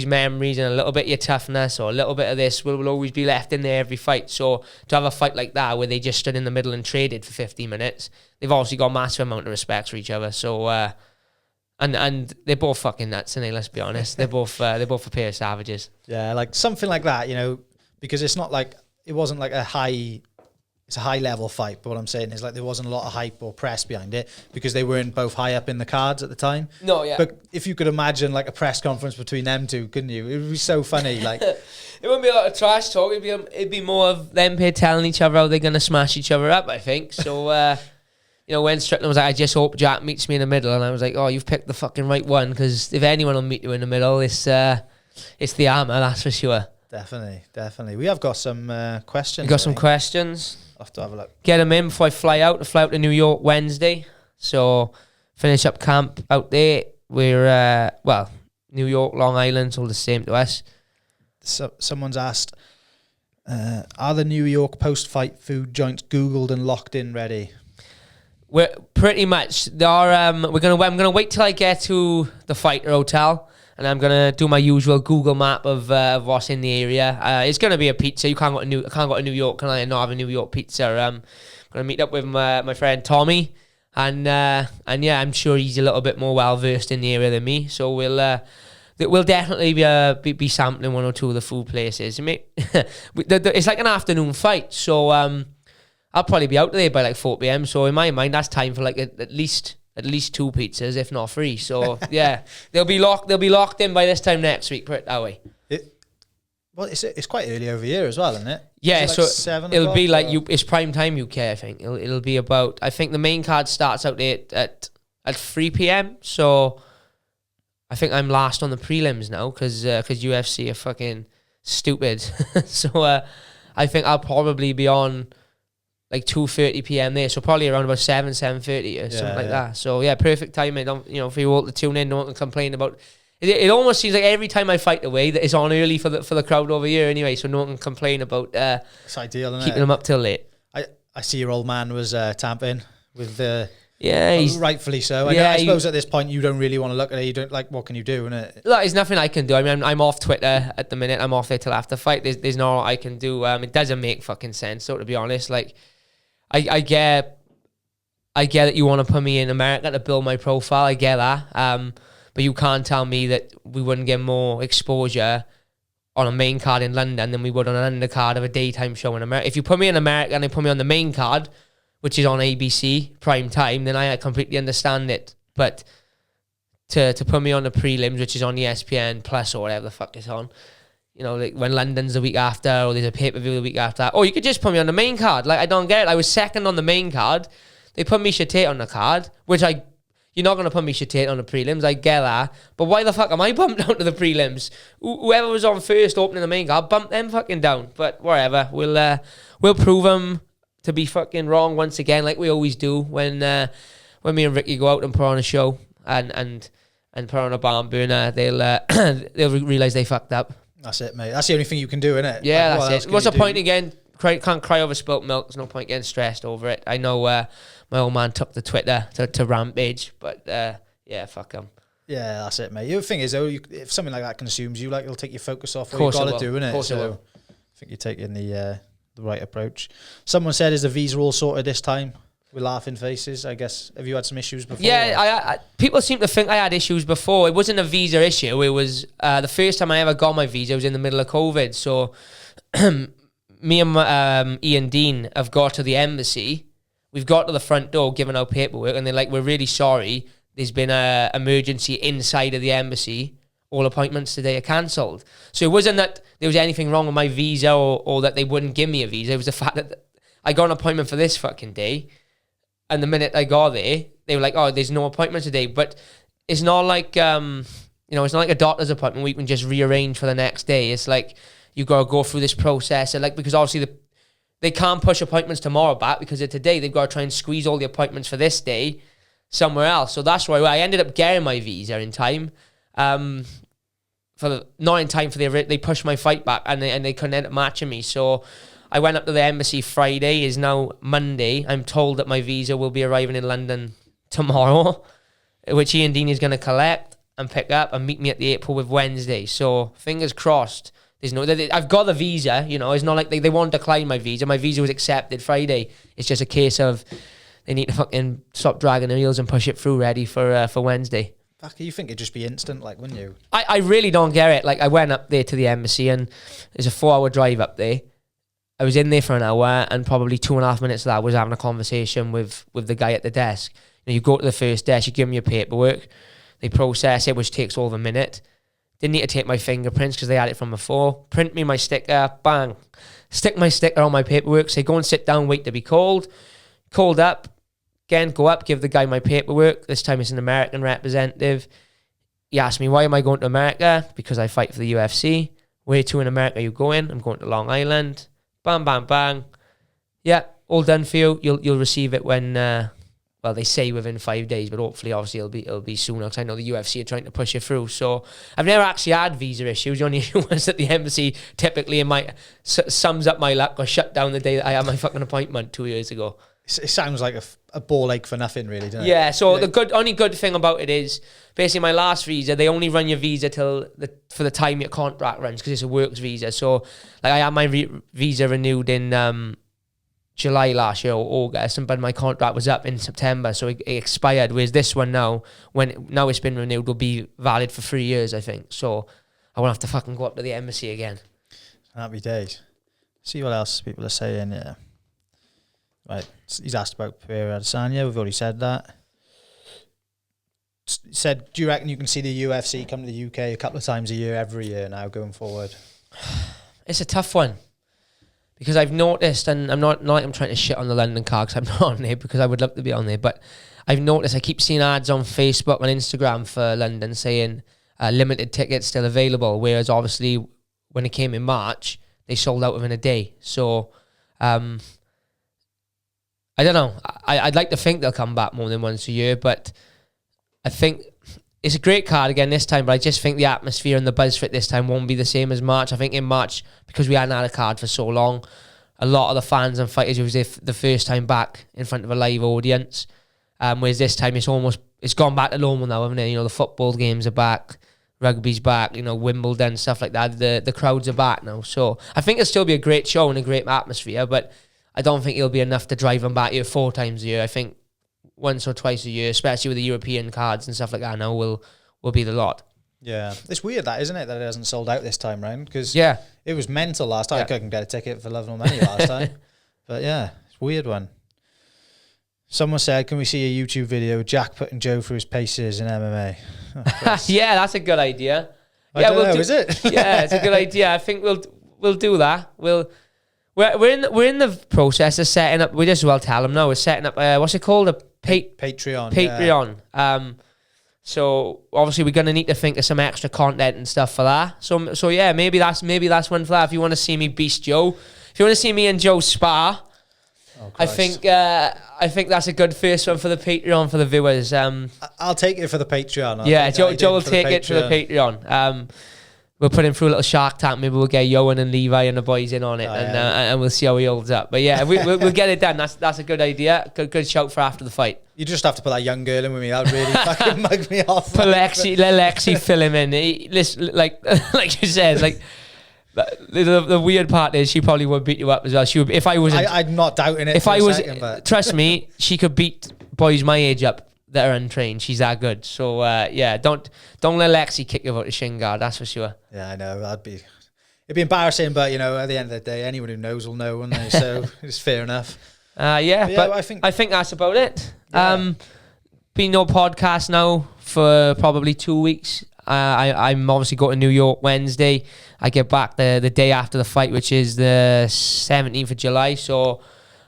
memories, and a little bit of your toughness or a little bit of this will always be left in there every fight. So to have a fight like that where they just stood in the middle and traded for 15 minutes, they've obviously got a massive amount of respect for each other. So and they're both fucking nuts, and let's be honest, they're both a pair of savages. Yeah, like something like that, you know, because it's not like, it wasn't like it's a high level fight, but what I'm saying is like there wasn't a lot of hype or press behind it because they weren't both high up in the cards at the time. No, yeah. But if you could imagine like a press conference between them two, couldn't you? It would be so funny. Like, it wouldn't be a lot of trash talk. It'd be more of them pair telling each other how they're gonna smash each other up, I think. So you know, when Strickland was like, I just hope Jack meets me in the middle, and I was like, oh, you've picked the fucking right one, because if anyone will meet you in the middle, it's the Armour, that's for sure. Definitely. We have got some questions. We got some questions. I'll have to have a look. Get them in before I fly out. I fly out to New York Wednesday, so finish up camp out there. We're New York, Long Island, all the same to us. So, someone's asked, are the New York post-fight food joints Googled and locked in ready? We're pretty much. I'm gonna wait till I get to the fighter hotel, and I'm gonna do my usual Google map of what's in the area. It's gonna be a pizza. I can't go to New York, can I? Not have a New York pizza. I'm gonna meet up with my friend Tommy, and yeah, I'm sure he's a little bit more well versed in the area than me. So we'll definitely be sampling one or two of the food places. I mean, it's like an afternoon fight, so I'll probably be out there by like 4 p.m. So in my mind, that's time for like at least 2 pizzas, if not 3. So yeah, they'll be locked in by this time next week. Put it that way. Well, it's quite early over here as well, isn't it? Yeah, is it so like 7 it'll be like or? it's prime time UK. I think it'll be about. I think the main card starts out there at 3 p.m. So I think I'm last on the prelims now because UFC are fucking stupid. So I think I'll probably be on like 2:30 p.m. there, so probably around about 7:30 or something like that. So yeah, perfect timing. For you all to tune in, no one can complain about. It almost seems like every time I fight away that it's on early for the crowd over here anyway, so no one can complain about it's ideal, isn't keeping them up till late. I see your old man was tampering with the. Yeah, he's rightfully so. I suppose at this point you don't really want to look at it. You don't like. What can you do? Innit? Look, there's nothing I can do. I mean, I'm off Twitter at the minute. I'm off there till after fight. There's no lot I can do. It doesn't make fucking sense. So to be honest, like, I get that you want to put me in America to build my profile. I get that. But you can't tell me that we wouldn't get more exposure on a main card in London than we would on an undercard of a daytime show in America. If you put me in America and they put me on the main card, which is on ABC prime time, then I completely understand it. But to put me on the prelims, which is on ESPN Plus or whatever the fuck it's on, like when London's the week after or there's a pay-per-view the week after, or you could just put me on the main card. Like, I don't get it. I was second on the main card. They put me Shatate on the card, which you're not going to put me Shatate on the prelims. I get that. But why the fuck am I bumped down to the prelims? Whoever was on first opening the main card, bump them fucking down. But whatever. We'll prove them to be fucking wrong once again, like we always do when me and Ricky go out and put on a show and put on a barn burner. They'll realise they fucked up. That's it, mate. That's the only thing you can do, innit? Yeah, like, that's it. What's the point again? Can't cry over spilt milk. There's no point getting stressed over it. I know my old man took the Twitter to rampage, but yeah, fuck him. Yeah, that's it, mate. The thing is, though, if something like that consumes you, like, it'll take your focus off what you've got to do, innit? So I think you're taking the right approach. Someone said, is the visa all sorted this time? With laughing faces, I guess. Have you had some issues before? Yeah, people seem to think I had issues before. It wasn't a visa issue. It was the first time I ever got my visa was in the middle of COVID. So me and Ian Dean have got to the embassy. We've got to the front door, given our paperwork, and they're like, we're really sorry. There's been an emergency inside of the embassy. All appointments today are cancelled. So it wasn't that there was anything wrong with my visa or that they wouldn't give me a visa. It was the fact that I got an appointment for this fucking day. And the minute I got there, they were like, oh, there's no appointment today. But it's not like, it's not like a doctor's appointment where you can just rearrange for the next day. It's like, you got to go through this process. And because obviously they can't push appointments tomorrow back because of today. They've got to try and squeeze all the appointments for this day somewhere else. So that's why I ended up getting my visa in time. Not in time for they pushed my fight back and they couldn't end up matching me. So I went up to the embassy Friday, is now Monday. I'm told that my visa will be arriving in London tomorrow, which Ian Dean is going to collect and pick up and meet me at the airport with Wednesday. So fingers crossed. I've got the visa, it's not like they won't decline my visa. My visa was accepted Friday. It's just a case of they need to fucking stop dragging their heels and push it through ready for Wednesday. Fuck, you think it'd just be instant, like, wouldn't you? I really don't get it. Like, I went up there to the embassy and there's a 4-hour drive up there. I was in there for an hour and probably 2.5 minutes of that I was having a conversation with the guy at the desk. You go to the first desk, you give them your paperwork, they process it, which takes over a minute. Didn't need to take my fingerprints because they had it from before. Print me my sticker, bang. Stick my sticker on my paperwork, say go and sit down, wait to be called. Called up, again, go up, give the guy my paperwork. This time it's an American representative. He asked me, why am I going to America? Because I fight for the UFC. Where to in America are you going? I'm going to Long Island. Bang, bang, bang. Yeah, all done for you. You'll receive it when, they say within 5 days, but hopefully, obviously, it'll be sooner because I know the UFC are trying to push it through. So I've never actually had visa issues. The only issue was that the embassy typically sums up my luck or shut down the day that I had my fucking appointment 2 years ago. It sounds like a ball ache for nothing, really, doesn't it? Yeah, so the only good thing about it is, basically my last visa, they only run your visa for the time your contract runs, because it's a works visa. So like I had my visa renewed in July last year or August, but my contract was up in September, so it expired. Whereas this one now it's been renewed, will be valid for 3 years, I think. So I won't have to fucking go up to the embassy again. Happy days. See what else people are saying. Yeah. Right, he's asked about Pereira Adesanya. We've already said that. Said, do you reckon you can see the UFC come to the UK a couple of times a year, every year now going forward? It's a tough one, because I've noticed, and I'm not I'm trying to shit on the London card, because I'm not on there, because I would love to be on there, but I've noticed I keep seeing ads on Facebook and Instagram for London saying limited tickets still available, whereas obviously when it came in March, they sold out within a day. So I don't know. I'd like to think they'll come back more than once a year, but I think it's a great card again this time, but I just think the atmosphere and the buzz for it this time won't be the same as March. I think in March, because we hadn't had a card for so long, a lot of the fans and fighters, it was the first time back in front of a live audience. Whereas this time it's gone back to normal now, haven't it? You know, the football games are back, rugby's back, you know, Wimbledon, stuff like that. The crowds are back now. So I think it'll still be a great show and a great atmosphere, but I don't think it'll be enough to drive them back here 4 times a year. I think once or twice a year, especially with the European cards and stuff like that now, will be the lot. Yeah. It's weird that, isn't it, that it hasn't sold out this time round? Because it was mental last time. Yeah. I couldn't get a ticket for love nor money last time. But yeah, it's a weird one. Someone said, can we see a YouTube video of Jack putting Joe through his paces in MMA? Oh, yeah, that's a good idea. I don't know, is it? Yeah, it's a good idea. I think we'll do that. We're in the process of setting up. We just as well tell them now. We're setting up. What's it called? A Patreon. Patreon. Yeah. So obviously we're gonna need to think of some extra content and stuff for that. So yeah, maybe that's one for that. If you want to see me beast Joe, if you want to see me and Joe spar, I think that's a good first one for the Patreon for the viewers. I'll take it for the Patreon. Joe will take it for the Patreon. We'll put him through a little Shark Tank. Maybe we'll get Rowan and Levi and the boys in on it, and we'll see how he holds up. But yeah, we'll get it done. That's a good idea. Good shout for after the fight. You just have to put that young girl in with me. That would really fucking mug me off. Let Lexi fill him in. Listen, like you said, like the weird part is she probably would beat you up as well. She would. If I was, I'm not doubting it. Trust me, she could beat boys my age up that are untrained. She's that good. So don't let Lexi kick you out the shin guard, that's for sure. Yeah, I know. It'd be embarrassing, but you know, at the end of the day, anyone who knows will know, won't they? So it's fair enough. But I think that's about it. Yeah. Been no podcast now for probably 2 weeks. I'm obviously going to New York Wednesday. I get back the day after the fight, which is the 17th of July. So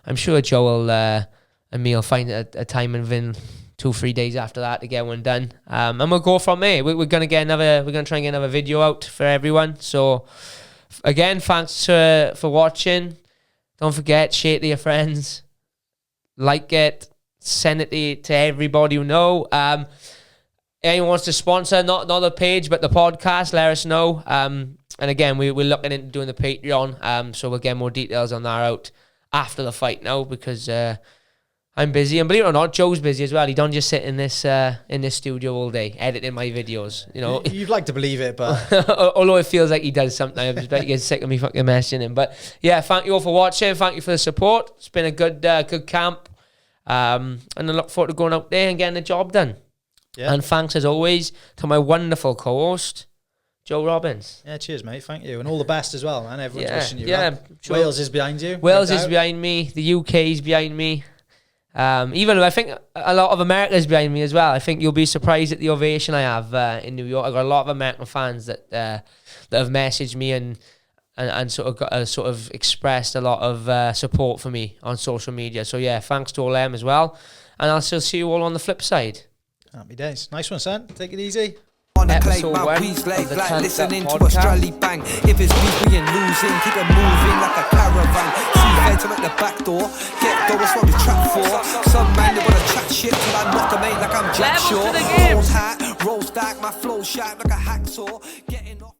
I'm sure Joe and me will find a time and Vin 2-3 days after that to get one done, and we'll go from there. We're gonna try and get another video out for everyone. So again, thanks for watching. Don't forget, share it to your friends, like it, send it to everybody you know. Anyone wants to sponsor not the page but the podcast, let us know. And again, we're looking into doing the Patreon, so we'll get more details on that out after the fight now, because I'm busy, and believe it or not, Joe's busy as well. He don't just sit in this studio all day editing my videos. You know, you'd like to believe it, but although it feels like he does sometimes, but he gets sick of me fucking messaging him. But yeah, thank you all for watching. Thank you for the support. It's been a good camp, and I look forward to going out there and getting the job done. Yeah. And thanks as always to my wonderful co-host, Joe Robbins. Yeah, cheers, mate. Thank you, and all the best as well, man. Everyone's wishing you luck. Sure. Wales is behind you. Wales is behind me. The UK is behind me. Even I think a lot of America is behind me as well. I think you'll be surprised at the ovation I have in New York. I've got a lot of American fans that have messaged me and sort of expressed a lot of support for me on social media. So yeah, thanks to all them as well. And I'll still see you all on the flip side. Happy days. Nice one, son. Take it easy. On the clay, my peace like listening to a strally bang. If it's beef, we ain't losing. Keep it moving like a caravan. See feds at the back door. Get go, that's what we trap for. Some man they wanna chat shit till I knock them ain't like I'm Jack Shaw. Rolls hat, rolls stack, my flow sharp like a hacksaw.